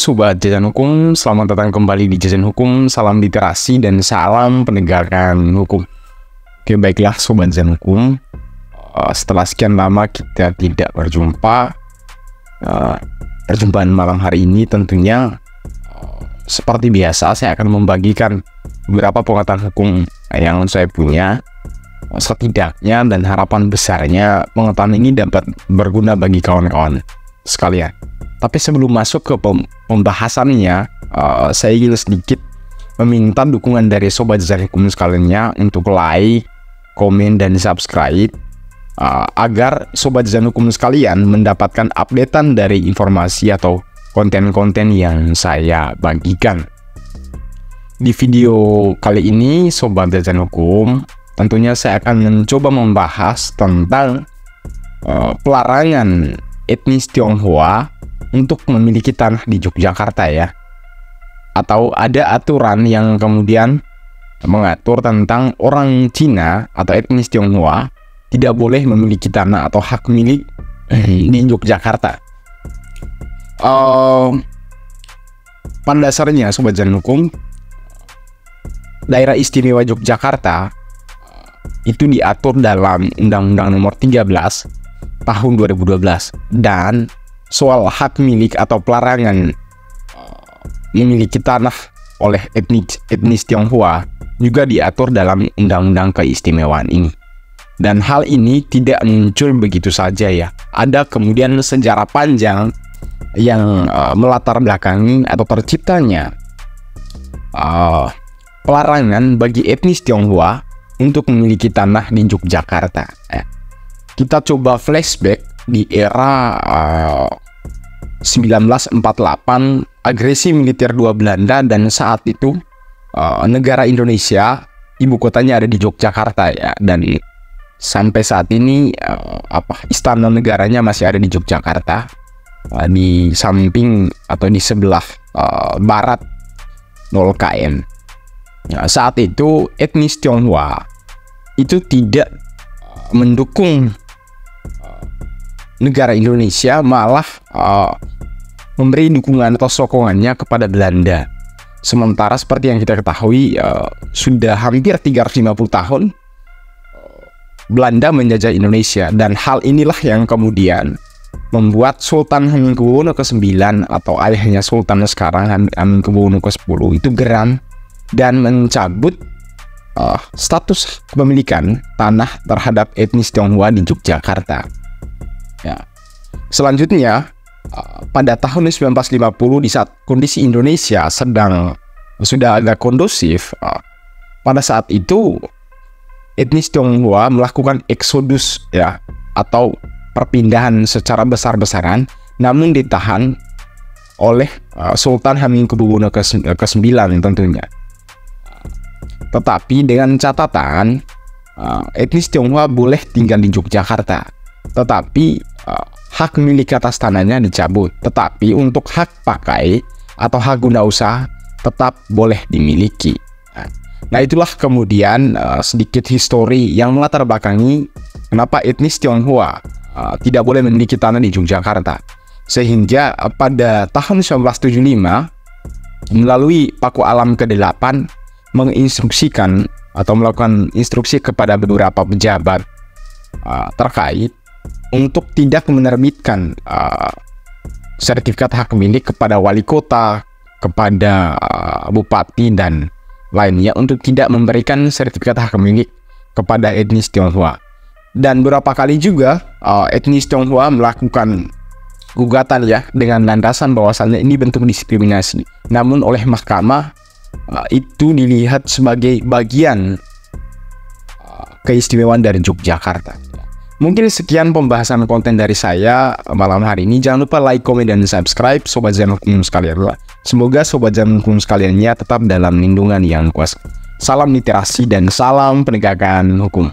Sobat Jajan Hukum, selamat datang kembali di Jajan Hukum, salam literasi dan salam penegakan hukum. Oke, baiklah Sobat Jajan Hukum, setelah sekian lama kita tidak berjumpa, perjumpaan malam hari ini tentunya seperti biasa saya akan membagikan beberapa pengetahuan hukum yang saya punya. Setidaknya dan harapan besarnya pengetahuan ini dapat berguna bagi kawan-kawan sekalian. Tapi sebelum masuk ke pembahasannya, saya ingin sedikit meminta dukungan dari Sobat Jajan Hukum sekaliannya untuk like, komen, dan subscribe agar Sobat Jajan Hukum sekalian mendapatkan updatean dari informasi atau konten-konten yang saya bagikan. Di video kali ini Sobat Jajan Hukum, tentunya saya akan mencoba membahas tentang pelarangan etnis Tionghoa untuk memiliki tanah di Yogyakarta ya. Atau ada aturan yang kemudian mengatur tentang orang Cina atau etnis Tionghoa tidak boleh memiliki tanah atau hak milik di Yogyakarta. Pada dasarnya Sobat Jajan Hukum, Daerah Istimewa Yogyakarta itu diatur dalam Undang-Undang Nomor 13 Tahun 2012, dan soal hak milik atau pelarangan memiliki tanah oleh etnis Tionghoa juga diatur dalam Undang-Undang Keistimewaan ini. Dan hal ini tidak muncul begitu saja ya. Ada kemudian sejarah panjang yang melatar belakangi atau terciptanya pelarangan bagi etnis Tionghoa untuk memiliki tanah di Yogyakarta. Kita coba flashback di era 1948, agresi militer dua Belanda, dan saat itu negara Indonesia ibu kotanya ada di Yogyakarta ya, dan sampai saat ini istana negaranya masih ada di Yogyakarta, di samping atau di sebelah barat 0 km. Saat itu etnis Tionghoa itu tidak mendukung negara Indonesia, malah memberi dukungan atau sokongannya kepada Belanda. Sementara seperti yang kita ketahui, sudah hampir 350 tahun Belanda menjajah Indonesia, dan hal inilah yang kemudian membuat Sultan Hamengkubuwono ke-9 atau ayahnya Sultan sekarang Hamengkubuwono ke-10 itu geram dan mencabut status kepemilikan tanah terhadap etnis Tionghoa di Yogyakarta. Ya. Selanjutnya, pada tahun 1950, di saat kondisi Indonesia sudah agak kondusif, pada saat itu etnis Tionghoa melakukan eksodus ya, atau perpindahan secara besar-besaran, namun ditahan oleh Sultan Hamengkubuwono ke-9 tentunya. Tetapi dengan catatan etnis Tionghoa boleh tinggal di Yogyakarta, tetapi hak milik atas tanahnya dicabut. Tetapi untuk hak pakai atau hak guna usaha tetap boleh dimiliki. Nah itulah kemudian sedikit histori yang melatar belakangi kenapa etnis Tionghoa tidak boleh memiliki tanah di Yogyakarta. Sehingga pada tahun 1975 melalui Paku Alam ke-8 menginstruksikan atau melakukan instruksi kepada beberapa pejabat terkait untuk tidak menerbitkan sertifikat hak milik kepada wali kota, kepada bupati, dan lainnya, untuk tidak memberikan sertifikat hak milik kepada etnis Tionghoa. Dan beberapa kali juga etnis Tionghoa melakukan gugatan ya, dengan landasan bahwasannya ini bentuk diskriminasi. Namun oleh mahkamah itu dilihat sebagai bagian keistimewaan dari Yogyakarta. Mungkin sekian pembahasan konten dari saya malam hari ini. Jangan lupa like, komen, dan subscribe Sobat Jajan Hukum sekalian. Semoga Sobat Jajan Hukum sekaliannya tetap dalam lindungan yang kuasa. Salam literasi dan salam penegakan hukum.